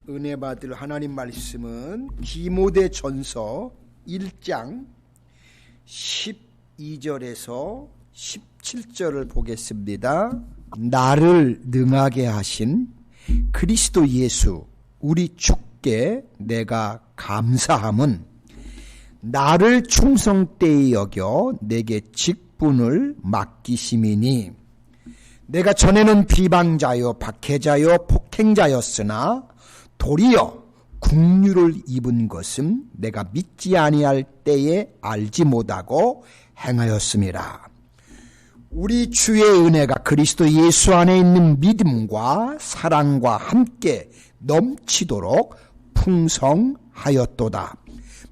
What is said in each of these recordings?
은혜 받을 하나님 말씀은 디모데전서 1장 12절에서 17절을 보겠습니다. 나를 능하게 하신 그리스도 예수 우리 주께 내가 감사함은 나를 충성되이 여겨 내게 직분을 맡기심이니 내가 전에는 비방자요 박해자요 폭행자였으나 도리어 국류를 입은 것은 내가 믿지 아니할 때에 알지 못하고 행하였음이라. 우리 주의 은혜가 그리스도 예수 안에 있는 믿음과 사랑과 함께 넘치도록 풍성하였도다.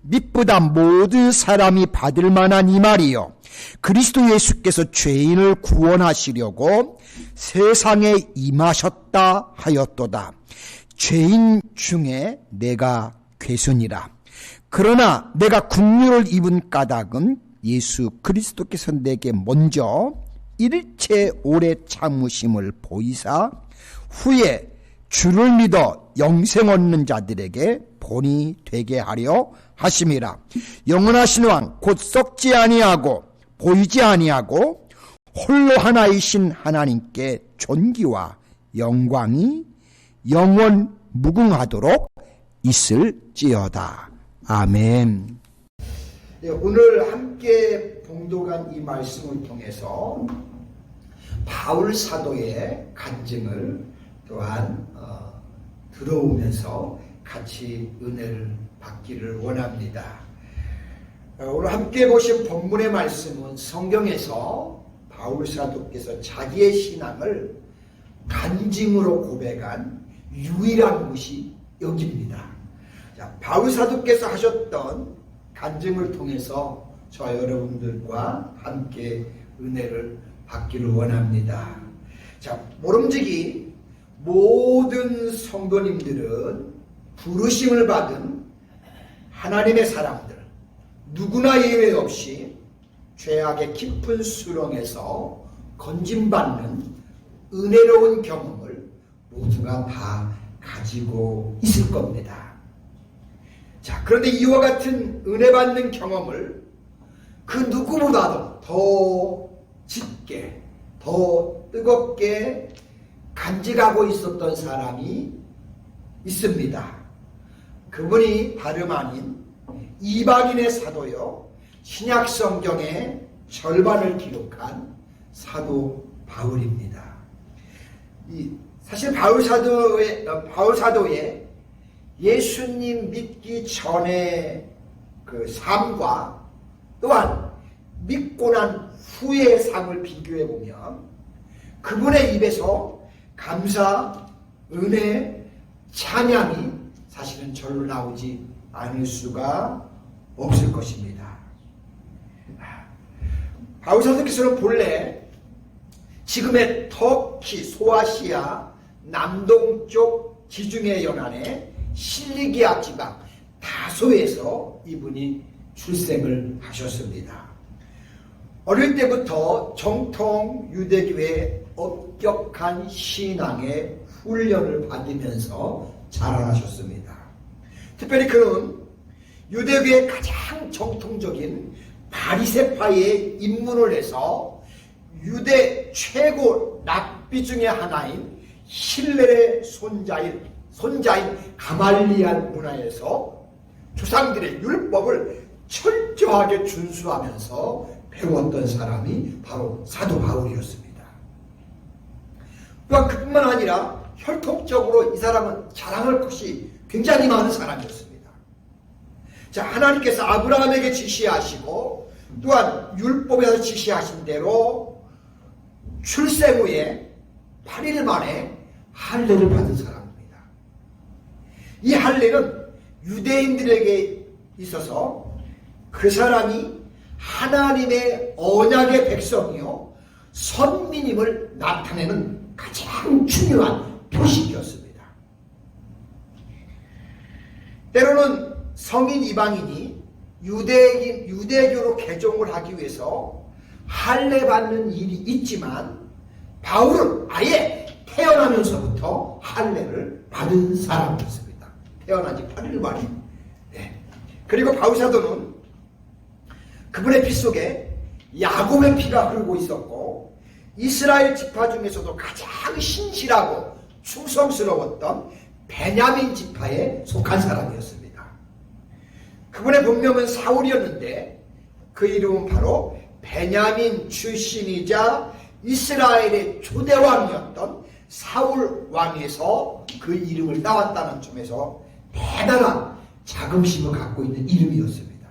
믿보다 모든 사람이 받을 만한 이 말이요 그리스도 예수께서 죄인을 구원하시려고 세상에 임하셨다 하였도다. 죄인 중에 내가 괴순이라. 그러나 내가 국류를 입은 까닭은 예수 그리스도께서 내게 먼저 일체 오래 참으심을 보이사 후에 주를 믿어 영생 얻는 자들에게 본이 되게 하려 하심이라. 영원하신 왕 곧 썩지 아니하고 보이지 아니하고 홀로 하나이신 하나님께 존귀와 영광이 영원 무궁하도록 있을지어다. 아멘. 네, 오늘 함께 봉독한 이 말씀을 통해서 바울 사도의 간증을 또한 들어오면서 같이 은혜를 받기를 원합니다. 오늘 함께 보신 본문의 말씀은 성경에서 바울 사도께서 자기의 신앙을 간증으로 고백한 유일한 것이 여기입니다. 바울 사도께서 하셨던 간증을 통해서 저와 여러분들과 함께 은혜를 받기를 원합니다. 자, 모름지기 모든 성도님들은 부르심을 받은 하나님의 사람들, 누구나 예외 없이 죄악의 깊은 수렁에서 건짐받는 은혜로운 경험을 모두가 다 가지고 있을 겁니다. 자, 그런데 이와 같은 은혜 받는 경험을 그 누구보다도 더 짙게, 더 뜨겁게 간직하고 있었던 사람이 있습니다. 그분이 다름 아닌 이방인의 사도요, 신약 성경의 절반을 기록한 사도 바울입니다. 사실 바울 사도의 예수님 믿기 전의 그 삶과 또한 믿고 난 후의 삶을 비교해 보면 그분의 입에서 감사, 은혜, 찬양이 사실은 절로 나오지 않을 수가 없을 것입니다. 바울 사도께서는 본래 지금의 터키, 소아시아 남동쪽 지중해 연안의 실리기아 지방 다소에서 이분이 출생을 하셨습니다. 어릴 때부터 정통 유대교의 엄격한 신앙의 훈련을 받으면서 자라나셨습니다. 특별히 그는 유대교의 가장 정통적인 바리새파의 입문을 해서 유대 최고 랍비 중의 하나인 힐렐의 손자인 가말리알 문화에서 조상들의 율법을 철저하게 준수하면서 배웠던 사람이 바로 사도 바울이었습니다. 또한 그뿐만 아니라 혈통적으로 이 사람은 자랑할 것이 굉장히 많은 사람이었습니다. 자, 하나님께서 아브라함에게 지시하시고 또한 율법에서 지시하신 대로 출생 후에 8일 만에 할례를 받은 사람입니다. 이 할례는 유대인들에게 있어서 그 사람이 하나님의 언약의 백성이요 선민임을 나타내는 가장 중요한 표식이었습니다. 때로는 성인 이방인이 유대교로 개종을 하기 위해서 할례 받는 일이 있지만 바울은 아예 태어나면서부터 할례를 받은 사람이었습니다. 태어난 지 8일 만에. 네. 그리고 바울사도는 그분의 피 속에 야곱의 피가 흐르고 있었고 이스라엘 지파 중에서도 가장 신실하고 충성스러웠던 베냐민 지파에 속한 사람이었습니다. 그분의 본명은 사울이었는데 그 이름은 바로 베냐민 출신이자 이스라엘의 초대왕이었던 사울 왕에서 그 이름을 따왔다는 점에서 대단한 자긍심을 갖고 있는 이름이었습니다.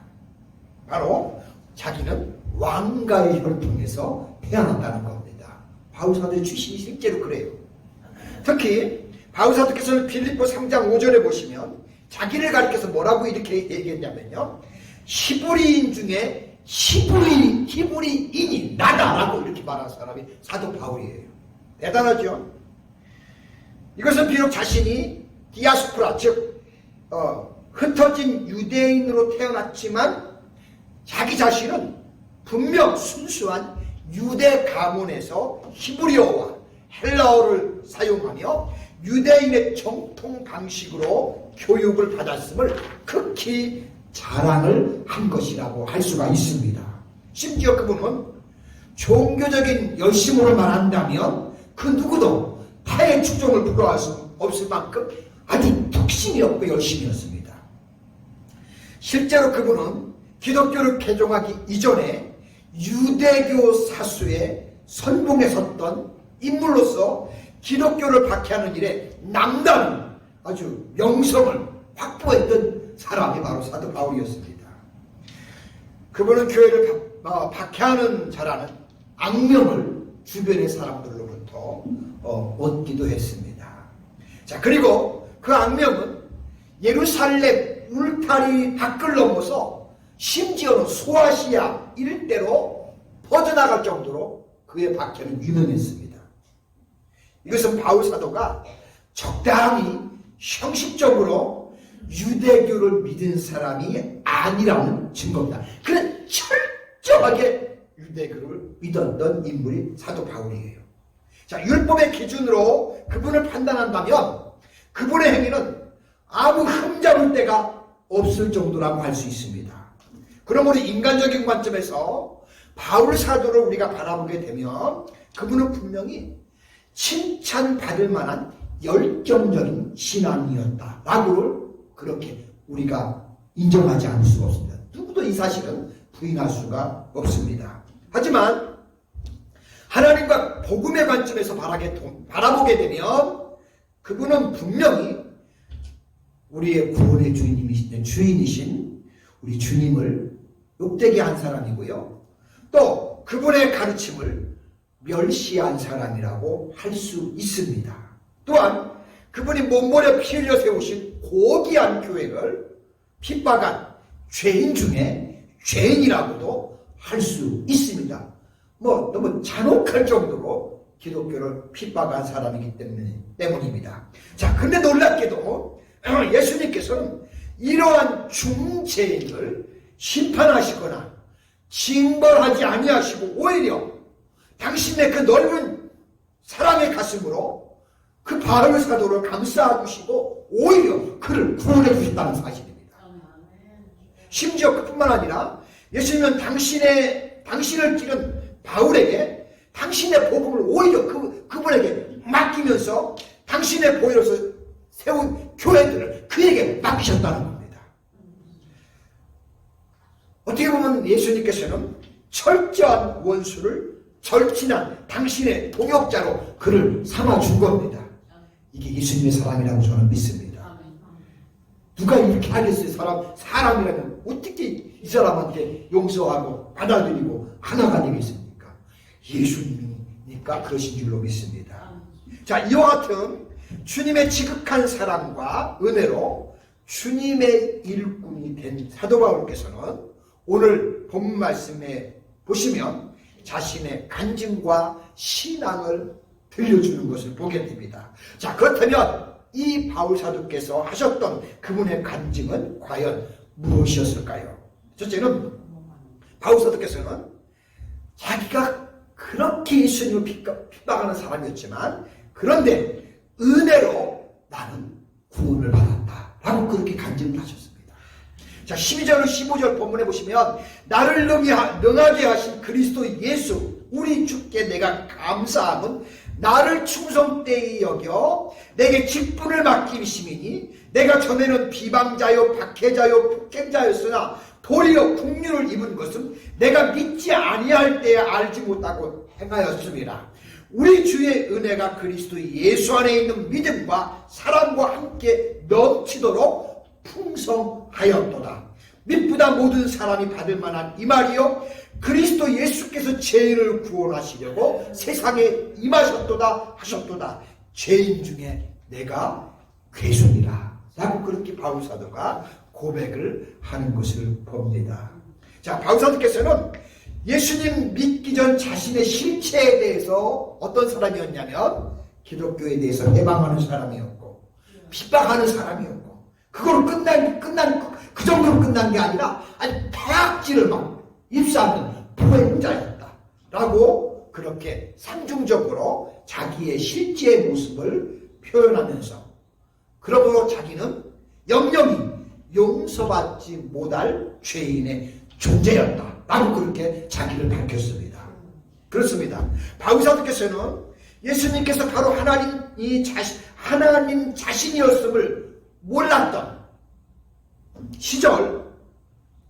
바로 자기는 왕가의 혈통에서 태어났다는 겁니다. 바울사도의 출신이 실제로 그래요. 특히 바울사도께서는 필립보 3장 5절에 보시면 자기를 가리켜서 뭐라고 이렇게 얘기했냐면요, 히브리인 중에 히브리인이 나다라고 이렇게 말한 사람이 사도 바울이에요. 대단하죠? 이것은 비록 자신이 디아스포라, 즉 흩어진 유대인으로 태어났지만 자기 자신은 분명 순수한 유대 가문에서 히브리어와 헬라어를 사용하며 유대인의 정통 방식으로 교육을 받았음을 극히 자랑을 한 것이라고 할 수가 있습니다. 심지어 그분은 종교적인 열심으로 말한다면 그 누구도 타의 추종을 부러워할 수 없을 만큼 아주 뚝심이 없고 열심이었습니다. 실제로 그분은 기독교를 개종하기 이전에 유대교 사수의 선봉에 섰던 인물로서 기독교를 박해하는 일에 남다른 아주 명성을 확보했던 사람이 바로 사도 바울이었습니다. 그분은 교회를 박해하는 자라는 악명을 주변의 사람들로부터 얻기도 했습니다. 자, 그리고 그 악명은 예루살렘 울타리 밖을 넘어서 심지어는 소아시아 일대로 퍼져나갈 정도로 그의 박해는 유명했습니다. 이것은 바울 사도가 적당히 형식적으로 유대교를 믿은 사람이 아니라는 증거입니다. 그는 철저하게 유대교를 믿었던 인물이 사도 바울이에요. 자, 율법의 기준으로 그분을 판단한다면 그분의 행위는 아무 흠잡을 데가 없을 정도라고 할 수 있습니다. 그러므로 인간적인 관점에서 바울 사도를 우리가 바라보게 되면 그분은 분명히 칭찬받을 만한 열정적인 신앙이었다라고를 그렇게 우리가 인정하지 않을 수가 없습니다. 누구도 이 사실은 부인할 수가 없습니다. 하지만 하나님과 복음의 관점에서 바라보게 되면 그분은 분명히 우리의 구원의 주인이신 우리 주님을 욕되게 한 사람이고요. 또 그분의 가르침을 멸시한 사람이라고 할 수 있습니다. 또한 그분이 몸부려 피 흘려 세우신 고귀한 교회를 핍박한 죄인 중에 죄인이라고도 할 수 있습니다. 너무 잔혹할 정도로 기독교를 핍박한 사람이기 때문입니다. 자, 근데 놀랍게도 예수님께서는 이러한 중죄인을 심판하시거나 징벌하지 아니하시고 오히려 당신의 그 넓은 사랑의 가슴으로 그 바울 사도를 감싸 주시고 오히려 그를 구원해 주셨다는 사실입니다. 심지어 그뿐만 아니라 예수님은 당신을 찍은 바울에게 당신의 복음을 오히려 그분에게 맡기면서 당신의 보혈로서 세운 교회들을 그에게 맡기셨다는 겁니다. 어떻게 보면 예수님께서는 철저한 원수를 절친한 당신의 동역자로 그를 삼아준 겁니다. 이게 예수님의 사랑이라고 저는 믿습니다. 누가 이렇게 하겠어요? 사람이라면 어떻게 이 사람한테 용서하고 받아들이고 하나가 되겠습니까? 예수님이니까 그러신 줄로 믿습니다. 자, 이와 같은 주님의 지극한 사랑과 은혜로 주님의 일꾼이 된 사도 바울께서는 오늘 본 말씀에 보시면 자신의 간증과 신앙을 들려주는 것을 보게 됩니다. 자, 그렇다면 이 바울 사도께서 하셨던 그분의 간증은 과연 무엇이었을까요? 첫째는 바울 사도께서는 자기가 그렇게 예수님을 핍박하는 사람이었지만 그런데 은혜로 나는 구원을 받았다 라고 그렇게 간증을 하셨습니다. 자, 12절 15절 본문에 보시면 나를 능하게 하신 그리스도 예수 우리 주께 내가 감사함은 나를 충성되이 여겨 내게 직분을 맡기심이니 내가 전에는 비방자요 박해자요 폭행자였으나 도리어 국류를 입은 것은 내가 믿지 아니할 때에 알지 못하고 행하였습니다. 우리 주의 은혜가 그리스도 예수 안에 있는 믿음과 사랑과 함께 넘치도록 풍성하였도다. 믿보다 모든 사람이 받을 만한 이 말이요 그리스도 예수께서 죄인을 구원하시려고 세상에 임하셨도다 하셨도다. 죄인 중에 내가 괴수니라 라고 그렇게 바울사도가 고백을 하는 것을 봅니다. 자, 바울사도께서는 예수님 믿기 전 자신의 실체에 대해서 어떤 사람이었냐면 기독교에 대해서 해방하는 사람이었고 핍박하는 사람이었고 그걸로 그 정도로 끝난 게 아니라 아주 대악질을 막 입사하는 포행자였다 라고 그렇게 상중적으로 자기의 실제 모습을 표현하면서 그러므로 자기는 영영이 용서받지 못할 죄인의 존재였다 라고 그렇게 자기를 밝혔습니다. 그렇습니다. 바울사도께서는 예수님께서 바로 하나님 자신이었음을 몰랐던 시절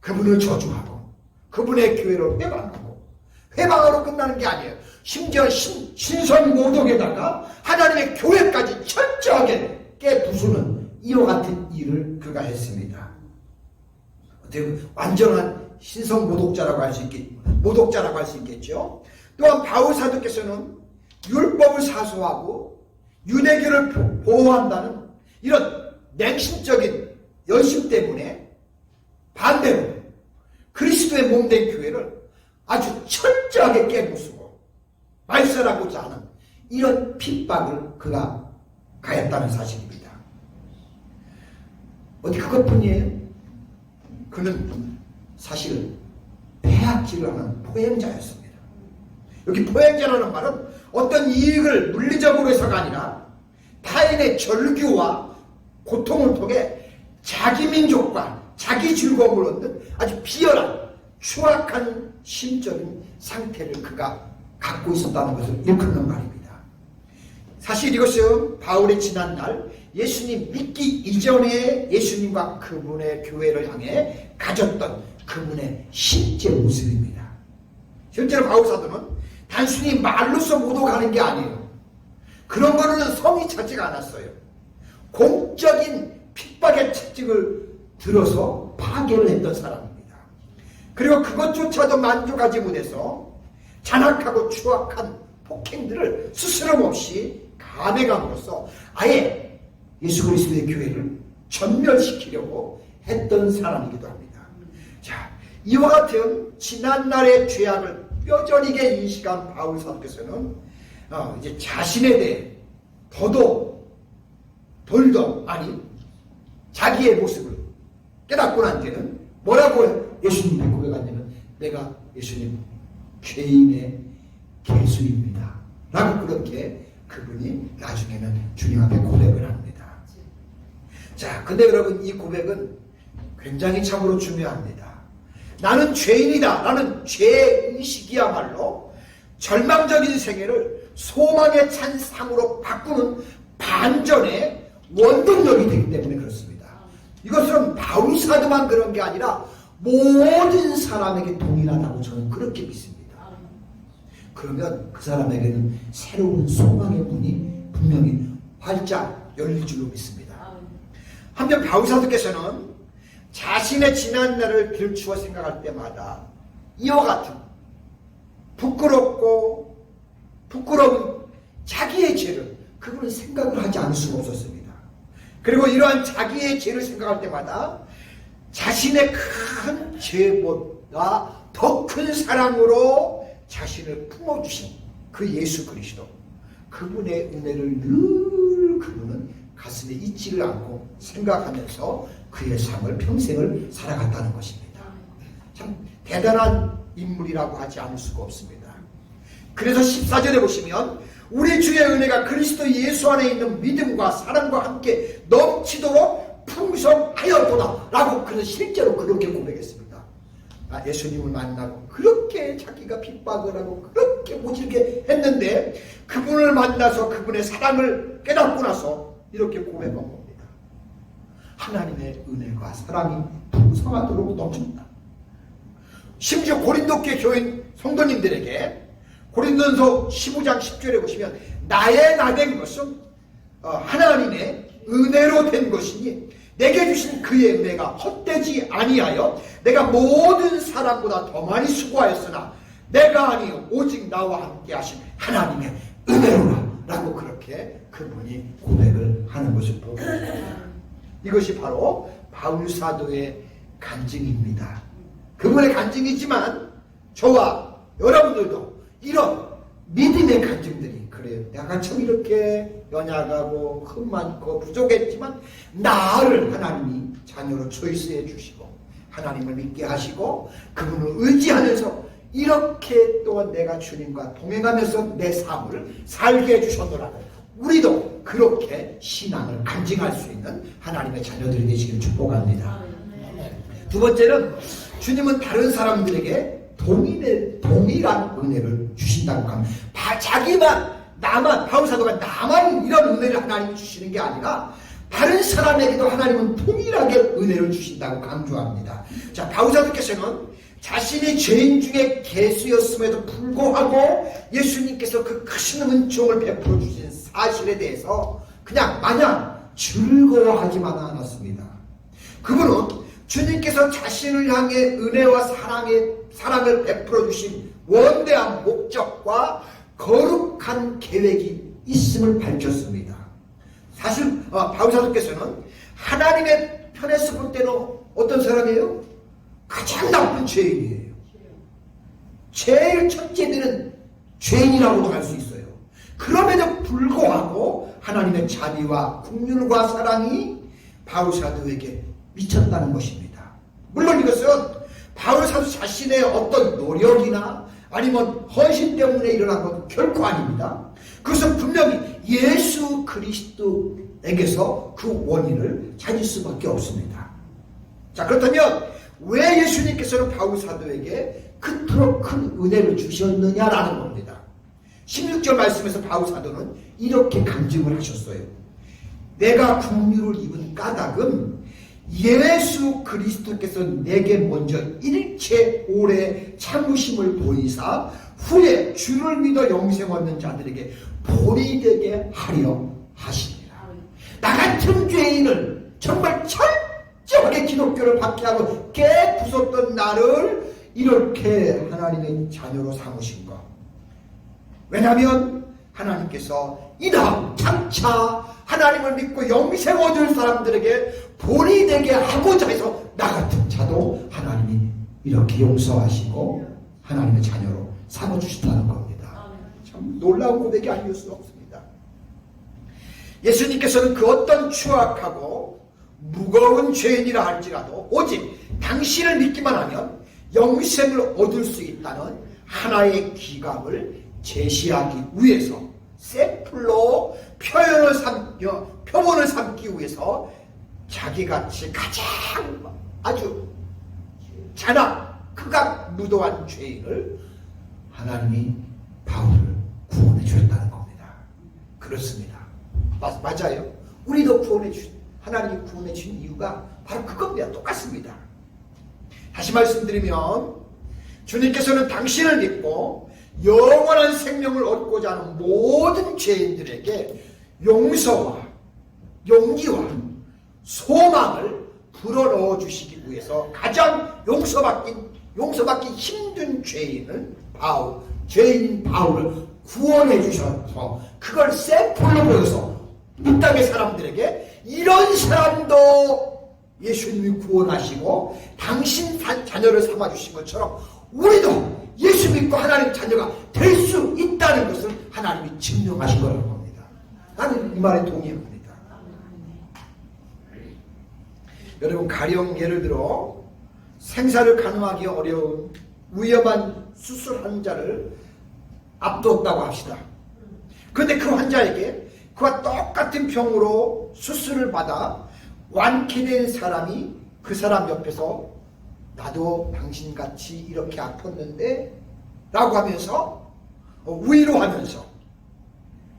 그분을 저주하고 그분의 교회를 회방으로 끝나는 게 아니에요. 심지어 신선모독에다가 하나님의 교회까지 철저하게 깨부수는 이와 같은 일을 그가 했습니다. 어떻게 보면 완전한 신성모독자라고 할 수 있겠죠. 또한 바울사도께서는 율법을 사수하고 유대교를 보호한다는 이런 냉심적인 열심 때문에 반대로 그리스도의 몸된 교회를 아주 철저하게 깨부수고 말살하고자 하는 이런 핍박을 그가 가했다는 사실입니다. 어디 그것뿐이에요? 그는 사실 폐악질을 하는 포행자였습니다. 여기 포행자라는 말은 어떤 이익을 물리적으로 해서가 아니라 타인의 절규와 고통을 통해 자기 민족과 자기 즐거움을 얻는 아주 비열한 추악한 심적인 상태를 그가 갖고 있었다는 것을 일컫는 말입니다. 사실 이것은 바울의 지난날 예수님 믿기 이전에 예수님과 그분의 교회를 향해 가졌던 그분의 실제 모습입니다. 실제로 바울사도는 단순히 말로서 모독하는 게 아니에요. 그런 거는 성의 차지가 않았어요. 공적인 핍박의 채찍을 들어서 파괴를 했던 사람입니다. 그리고 그것조차도 만족하지 못해서 잔악하고 추악한 폭행들을 스스럼없이 감행함으로써 아예 예수 그리스도의 교회를 전멸시키려고 했던 사람이기도 합니다. 자, 이와 같은 지난날의 죄악을 뼈저리게 인식한 바울 사도께서는 이제 자신에 대해 자기의 모습을 깨닫고 난 뒤는 뭐라고 예수님께 고백하냐면 내가 예수님 죄인의 괴수입니다 라고 그렇게 그분이 나중에는 주님 앞에 고백을 합니다. 자, 근데 여러분 이 고백은 굉장히 참으로 중요합니다. 나는 죄인이다 라는 죄의식이야말로 절망적인 생애를 소망의 찬 삶으로 바꾸는 반전의 원동력이 되기 때문에 그렇습니다. 이것은 바울사도만 그런 게 아니라 모든 사람에게 동일하다고 저는 그렇게 믿습니다. 그러면 그 사람에게는 새로운 소망의 문이 분명히 활짝 열릴 줄로 믿습니다. 한편 바울사도께서는 자신의 지난날을 들추어 생각할 때마다 이와 같은 부끄러운 자기의 죄를 그분은 생각을 하지 않을 수가 없었습니다. 그리고 이러한 자기의 죄를 생각할 때마다 자신의 큰 죄보다 더 큰 사랑으로 자신을 품어주신 그 예수 그리스도 그분의 은혜를 늘 그분은 가슴에 잊지를 않고 생각하면서 그의 삶을 평생을 살아갔다는 것입니다. 참 대단한 인물이라고 하지 않을 수가 없습니다. 그래서 14절에 보시면 우리 주의 은혜가 그리스도 예수 안에 있는 믿음과 사랑과 함께 넘치도록 풍성하였도다 라고 그는 실제로 그렇게 고백했습니다. 예수님을 만나고 그렇게 자기가 핍박을 하고 그렇게 모질게 했는데 그분을 만나서 그분의 사랑을 깨닫고 나서 이렇게 고백한 겁니다. 하나님의 은혜가 사랑이 풍성하도록 넘친다. 심지어 고린도교 교인 성도님들에게 고린도전서 15장 10절에 보시면 나의 나 된 것은 하나님의 은혜로 된 것이니 내게 주신 그의 은혜가 헛되지 아니하여 내가 모든 사람보다 더 많이 수고하였으나 내가 아니요 오직 나와 함께 하신 하나님의 은혜로라 라고 그렇게 그분이 고백을 하는 것을 보고 이것이 바로 바울 사도의 간증입니다. 그분의 간증이지만 저와 여러분들도 이런 믿음의 간증들이 그래요. 내가 참 이렇게 연약하고 흠 많고 부족했지만 나를 하나님이 자녀로 초이스해 주시고 하나님을 믿게 하시고 그분을 의지하면서 이렇게 또한 내가 주님과 동행하면서 내 삶을 살게 해주셨노라고 우리도 그렇게 신앙을 간증할 수 있는 하나님의 자녀들이 되시기를 축복합니다. 두 번째는 주님은 다른 사람들에게 동일한 은혜를 주신다고 합니다. 나만 바울 사도가 나만 이런 은혜를 하나님이 주시는 게 아니라 다른 사람에게도 하나님은 동일하게 은혜를 주신다고 강조합니다. 자, 바울 사도께서는 자신이 죄인 중에 개수였음에도 불구하고 예수님께서 그 크신 은총을 베풀어 주신 사실에 대해서 그냥 마냥 즐거워하지만 않았습니다. 그분은 주님께서 자신을 향해 은혜와 사랑을 베풀어 주신 원대한 목적과 거룩한 계획이 있음을 밝혔습니다. 사실 바울 사도께서는 하나님의 편에서 볼 때는 어떤 사람이에요? 가장 나쁜 죄인이에요. 제일 첫째들은 죄인이라고도 할 수 있어요. 그럼에도 불구하고 하나님의 자비와 긍휼과 사랑이 바울 사도에게 미쳤다는 것입니다. 물론 이것은 바울 사도 자신의 어떤 노력이나 아니면 헌신 때문에 일어난 건 결코 아닙니다. 그것은 분명히 예수 그리스도에게서 그 원인을 찾을 수밖에 없습니다. 자, 그렇다면 왜 예수님께서는 바울 사도에게 그토록 큰 은혜를 주셨느냐라는 겁니다. 16절 말씀에서 바울 사도는 이렇게 간증을 하셨어요. 내가 긍휼을 입은 까닭은 예수 그리스도께서 내게 먼저 일체 오래 참으심을 보이사 후에 주를 믿어 영생 얻는 자들에게 본이 되게 하려 하시니라. 나 같은 죄인을 정말 철저하게 기독교를 박해하고 깨부쉈던 나를 이렇게 하나님의 자녀로 삼으신 것. 왜냐하면 하나님께서 이다음 장차 하나님을 믿고 영생 얻을 사람들에게 본이 되게 하고자 해서 나 같은 자도 하나님이 이렇게 용서하시고 하나님의 자녀로 삼아주신다는 겁니다. 참 놀라운 고백이 아닐 수 없습니다. 예수님께서는 그 어떤 추악하고 무거운 죄인이라 할지라도 오직 당신을 믿기만 하면 영생을 얻을 수 있다는 하나의 기감을 제시하기 위해서 샘플로 표본을 삼기 위해서 자기같이 가장 아주 극악 무도한 죄인을 하나님이 바울을 구원해 주셨다는 겁니다. 그렇습니다. 맞아요. 우리도 하나님이 구원해 주신 이유가 바로 그겁니다. 똑같습니다. 다시 말씀드리면 주님께서는 당신을 믿고 영원한 생명을 얻고자 하는 모든 죄인들에게 용서와 용기와 소망을 불어넣어 주시기 위해서 가장 용서받기 힘든 죄인 바울을 구원해 주셔서 그걸 샘플로 보여서 이 땅의 사람들에게 이런 사람도 예수님이 구원하시고 당신 자녀를 삼아주신 것처럼 우리도 예수 믿고 하나님 자녀가 될 수 있다는 것을 하나님이 증명하신 거라는 겁니다. 나는 이 말에 동의합니다. 여러분, 가령 예를 들어 생사를 가늠하기 어려운 위험한 수술 환자를 앞두었다고 합시다. 그런데 그 환자에게 그와 똑같은 병으로 수술을 받아 완쾌된 사람이 그 사람 옆에서 나도 당신같이 이렇게 아팠는데 라고 하면서 위로하면서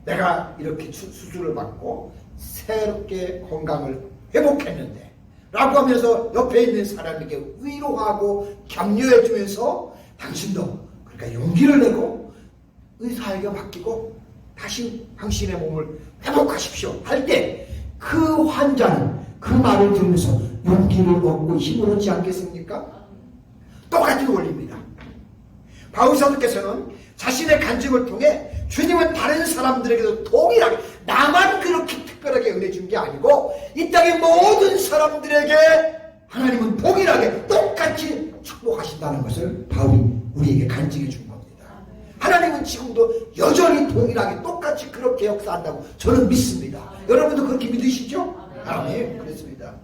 내가 이렇게 수술을 받고 새롭게 건강을 회복했는데 라고 하면서 옆에 있는 사람에게 위로하고 격려해 주면서 당신도 그러니까 용기를 내고 의사에게 맡기고 다시 당신의 몸을 회복하십시오 할 때 그 환자는 그 말을 들으면서 용기를 얻고 힘을 얻지 않겠습니까? 똑같은 원리입니다. 바울 사도께서는 자신의 간증을 통해 주님은 다른 사람들에게도 동일하게 나만 그렇게 특별하게 은혜 준 게 아니고 이 땅의 모든 사람들에게 하나님은 동일하게 똑같이 축복하신다는 것을 바울이 우리에게 간증해 준 겁니다. 하나님은 지금도 여전히 동일하게 똑같이 그렇게 역사한다고 저는 믿습니다. 여러분도 그렇게 믿으시죠? 아멘. 그렇습니다.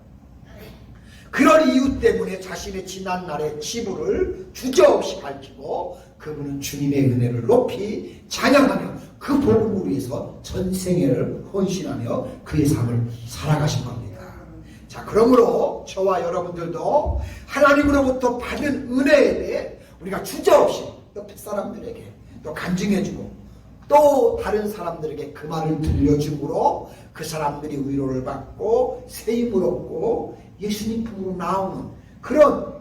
그런 이유 때문에 자신의 지난날의 치부를 주저없이 밝히고 그분은 주님의 은혜를 높이 찬양하며 그 복음을 위해서 전생애를 헌신하며 그의 삶을 살아가신 겁니다. 자, 그러므로 저와 여러분들도 하나님으로부터 받은 은혜에 대해 우리가 주저없이 옆에 사람들에게 또 간증해주고 또 다른 사람들에게 그 말을 들려줌으로 그 사람들이 위로를 받고 세임을 얻고 예수님 품으로 나오는 그런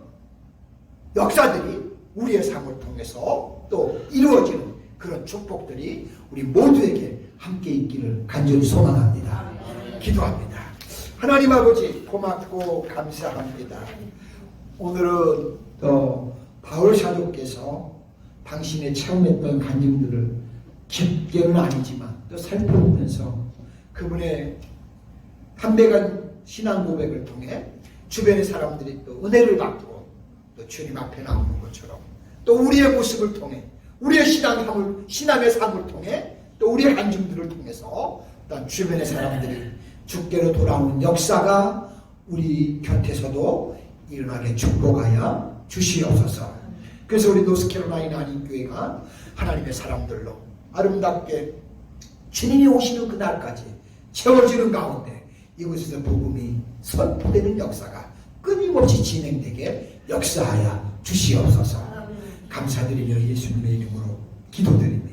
역사들이 우리의 삶을 통해서 또 이루어지는 그런 축복들이 우리 모두에게 함께 있기를 간절히 소망합니다. 기도합니다. 하나님 아버지 고맙고 감사합니다. 오늘은 또 바울 사도께서 당신의 체험했던 간증들을 깊게는 아니지만 또 살펴보면서 그분의 담대한 신앙 고백을 통해 주변의 사람들이 또 은혜를 받고 또 주님 앞에 나오는 것처럼 또 우리의 모습을 통해 우리의 신앙의 삶을 통해 또 우리의 간증들을 통해서 또 주변의 사람들이 주께로 돌아오는 역사가 우리 곁에서도 일어나게 축복하여 주시옵소서. 그래서 우리 노스캐롤라이나 한인교회가 하나님의 사람들로 아름답게 주님이 오시는 그날까지 채워지는 가운데 이곳에서 복음이 선포되는 역사가 끊임없이 진행되게 역사하여 주시옵소서. 감사드리며 예수님의 이름으로 기도드립니다.